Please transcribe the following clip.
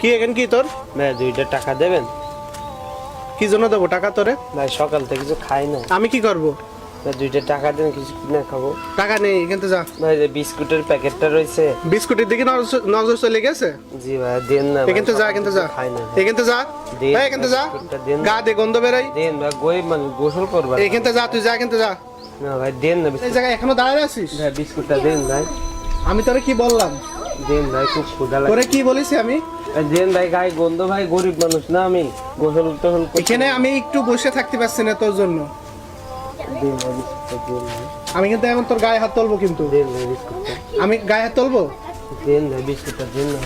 কি এখন কি তোর ভাই 2টা টাকা দেবেন? কি জন্য দেবো টাকা তোরে? ভাই সকাল থেকে কিছু খাই না। আমি কি করব? ভাই 2টা টাকা দেন, কিছু কিনে খাবো। টাকা নেই, এখান থেকে যা। ভাই যে বিস্কুটের প্যাকেটটা রয়েছে। বিস্কুটের দিকে নজর চলে গেছে। জি ভাই দেন না। এখান থেকে যা, এখান থেকে যা, খাই না। এখান থেকে যা, দেন, এই এখান থেকে যা। বিস্কুটটা দেন। গা দে গন্ধ বেরাই। দেন ভাই, গরিব মানুষ গোসল করবা। এখান থেকে যা, তুই যা, এখান থেকে যা। না ভাই দেন না এই বিস্কুট। জায়গায় এখনো দাঁড়ায় আছিস? ভাই বিস্কুটটা দেন ভাই। আমি তোরে কি বললাম? দেন ভাই, খুব ক্ষুধা লাগে। তোরে কি বলেছি আমি? ভাই দেন ভাই, গায়ে গন্ধ ভাই, গরিব মানুষ না আমি, গোসল টোসল করতে। এখানে আমি একটু বসে থাকতে পারছি না তোর জন্য। দেন ভাই বিস্কুটটা দেন ভাই। আমি কিন্তু এখন তোর গায়ে হাত তুলবো, কিন্তু দেন ভাই বিস্কুটটা। আমি গায়ে হাত তুলবো। দেন ভাই বিস্কুটটা দেন না।